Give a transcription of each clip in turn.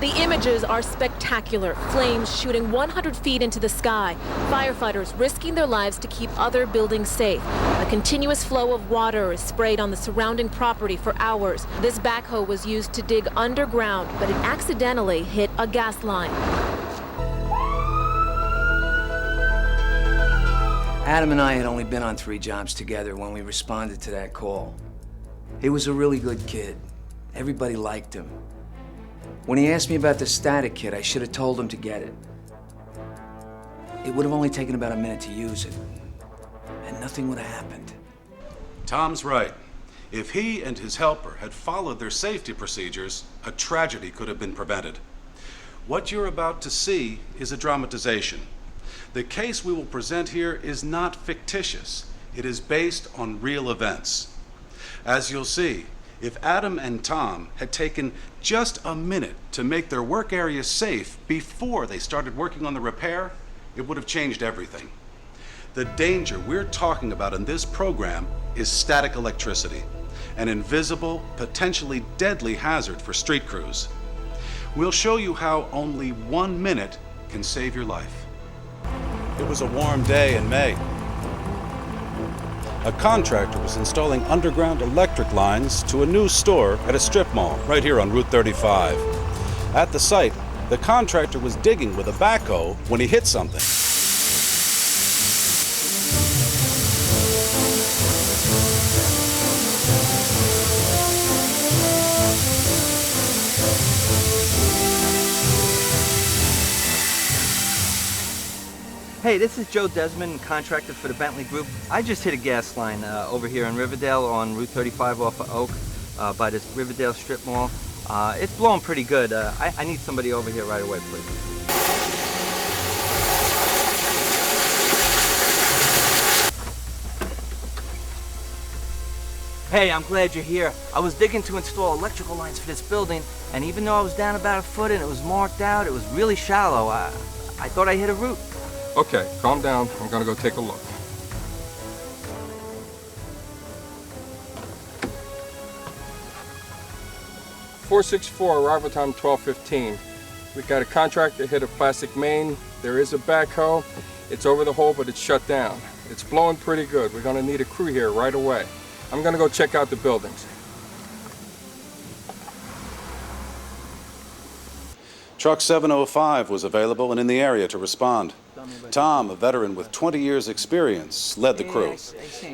The images are spectacular. Flames shooting 100 feet into the sky. Firefighters risking their lives to keep other buildings safe. A continuous flow of water is sprayed on the surrounding property for hours. This backhoe was used to dig underground, but it accidentally hit a gas line. Adam and I had only been on 3 jobs together when we responded to that call. He was a really good kid. Everybody liked him. When he asked me about the static kit, I should have told him to get it. It would have only taken about a minute to use it, and nothing would have happened. Tom's right. If he and his helper had followed their safety procedures, a tragedy could have been prevented. What you're about to see is a dramatization. The case we will present here is not fictitious. It is based on real events. As you'll see, if Adam and Tom had taken just a minute to make their work area safe before they started working on the repair, it would have changed everything. The danger we're talking about in this program is static electricity, an invisible, potentially deadly hazard for street crews. We'll show you how only 1 minute can save your life. It was a warm day in May. A contractor was installing underground electric lines to a new store at a strip mall right here on Route 35. At the site, the contractor was digging with a backhoe when he hit something. Hey, this is Joe Desmond, contractor for the Bentley Group. I just hit a gas line over here in Riverdale on Route 35 off of Oak by this Riverdale strip mall. It's blowing pretty good. I need somebody over here right away, please. Hey, I'm glad you're here. I was digging to install electrical lines for this building, and even though I was down about a foot and it was marked out, it was really shallow. I thought I hit a root. Okay, calm down. I'm gonna go take a look. .464, arrival time 12:15. We got a contractor hit a plastic main. There is a backhoe. It's over the hole, but it's shut down. It's blowing pretty good. We're gonna need a crew here right away. I'm gonna go check out the buildings. Truck 705 was available and in the area to respond. Tom, a veteran with 20 years' experience, led the crew.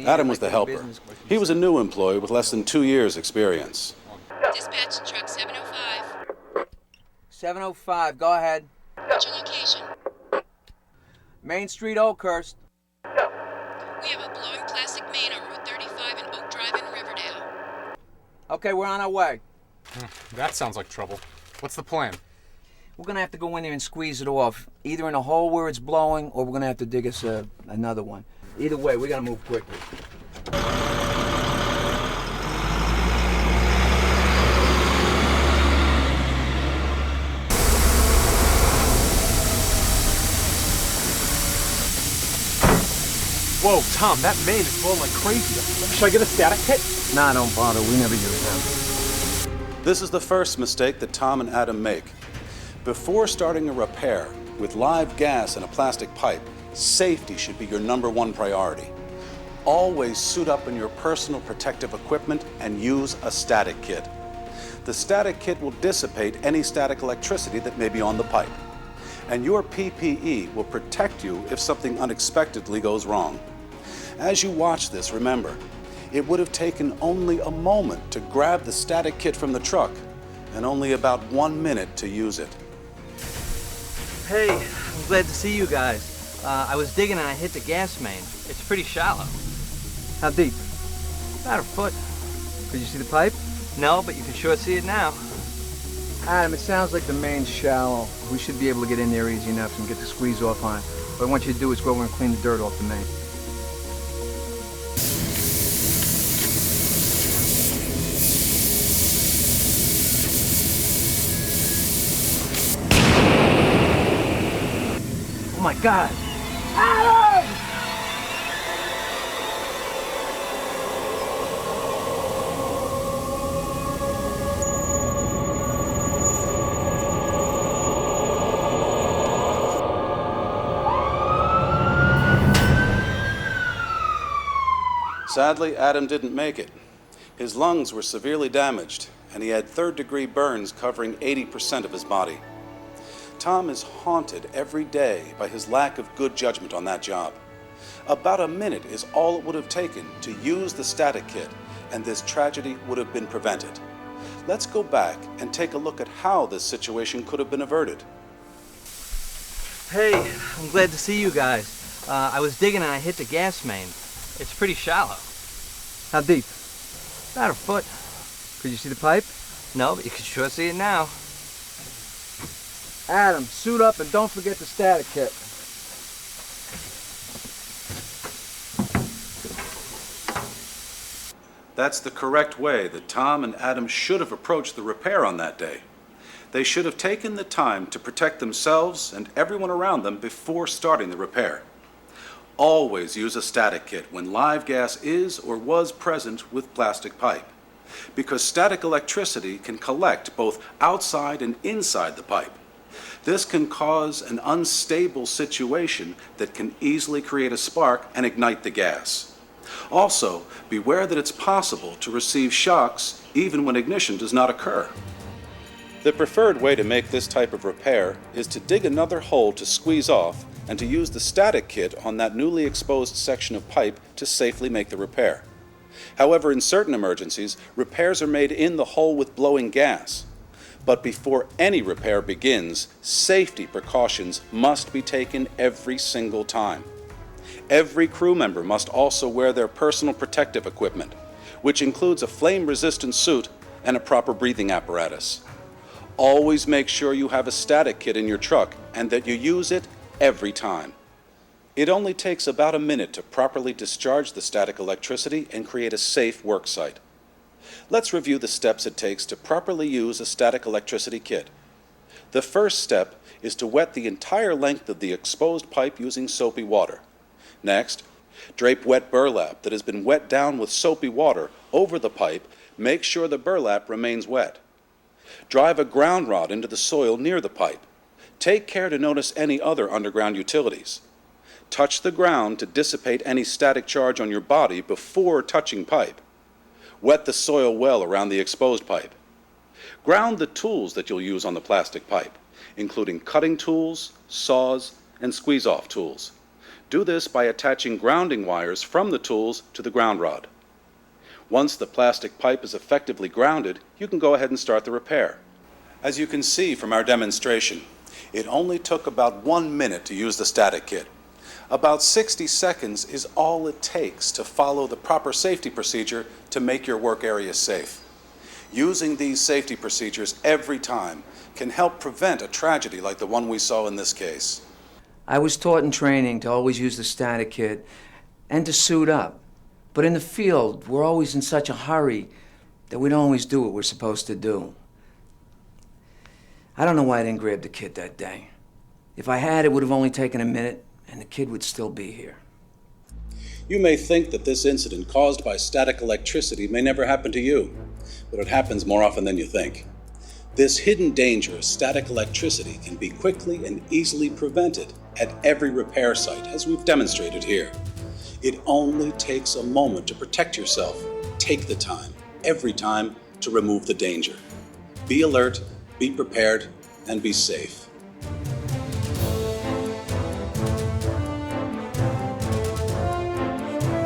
Adam was the helper. He was a new employee with less than 2 years' experience. Dispatch truck 705. 705, go ahead. What's your location? Main Street, Oakhurst. We have a blowing plastic main on Route 35 and Oak Drive in Riverdale. Okay, we're on our way. That sounds like trouble. What's the plan? We're gonna have to go in there and squeeze it off, either in a hole where it's blowing, or we're gonna have to dig us another one. Either way, we gotta move quickly. Whoa, Tom, that main is blowing like crazy. Should I get a static kit? Nah, don't bother. We never use them. This is the first mistake that Tom and Adam make. Before starting a repair with live gas and a plastic pipe, safety should be your #1 priority. Always suit up in your personal protective equipment and use a static kit. The static kit will dissipate any static electricity that may be on the pipe. And your PPE will protect you if something unexpectedly goes wrong. As you watch this, remember, it would have taken only a moment to grab the static kit from the truck and only about 1 minute to use it. Hey, I'm glad to see you guys. I was digging and I hit the gas main. It's pretty shallow. How deep? About a foot. Could you see the pipe? No, but you can sure see it now. Adam, it sounds like the main's shallow. We should be able to get in there easy enough and get the squeeze off on it. What I want you to do is go over and clean the dirt off the main. Oh my God! Sadly, Adam didn't make it. His lungs were severely damaged, and he had third-degree burns covering 80% of his body. Tom is haunted every day by his lack of good judgment on that job. About a minute is all it would have taken to use the static kit, and this tragedy would have been prevented. Let's go back and take a look at how this situation could have been averted. Hey, I'm glad to see you guys. I was digging and I hit the gas main. It's pretty shallow. How deep? About a foot. Could you see the pipe? No, but you can sure see it now. Adam, suit up and don't forget the static kit. That's the correct way that Tom and Adam should have approached the repair on that day. They should have taken the time to protect themselves and everyone around them before starting the repair. Always use a static kit when live gas is or was present with plastic pipe, because static electricity can collect both outside and inside the pipe. This can cause an unstable situation that can easily create a spark and ignite the gas. Also, beware that it's possible to receive shocks even when ignition does not occur. The preferred way to make this type of repair is to dig another hole to squeeze off and to use the static kit on that newly exposed section of pipe to safely make the repair. However, in certain emergencies, repairs are made in the hole with blowing gas. But before any repair begins, safety precautions must be taken every single time. Every crew member must also wear their personal protective equipment, which includes a flame-resistant suit and a proper breathing apparatus. Always make sure you have a static kit in your truck and that you use it every time. It only takes about a minute to properly discharge the static electricity and create a safe work site. Let's review the steps it takes to properly use a static electricity kit. The first step is to wet the entire length of the exposed pipe using soapy water. Next, drape wet burlap that has been wet down with soapy water over the pipe. Make sure the burlap remains wet. Drive a ground rod into the soil near the pipe. Take care to notice any other underground utilities. Touch the ground to dissipate any static charge on your body before touching pipe. Wet the soil well around the exposed pipe. Ground the tools that you'll use on the plastic pipe, including cutting tools, saws, and squeeze-off tools. Do this by attaching grounding wires from the tools to the ground rod. Once the plastic pipe is effectively grounded, you can go ahead and start the repair. As you can see from our demonstration, it only took about 1 minute to use the static kit. About 60 seconds is all it takes to follow the proper safety procedure to make your work area safe. Using these safety procedures every time can help prevent a tragedy like the one we saw in this case. I was taught in training to always use the static kit and to suit up. But in the field, we're always in such a hurry that we don't always do what we're supposed to do. I don't know why I didn't grab the kit that day. If I had, it would have only taken a minute, and the kid would still be here. You may think that this incident caused by static electricity may never happen to you, but it happens more often than you think. This hidden danger of static electricity can be quickly and easily prevented at every repair site, as we've demonstrated here. It only takes a moment to protect yourself. Take the time, every time, to remove the danger. Be alert, be prepared, and be safe.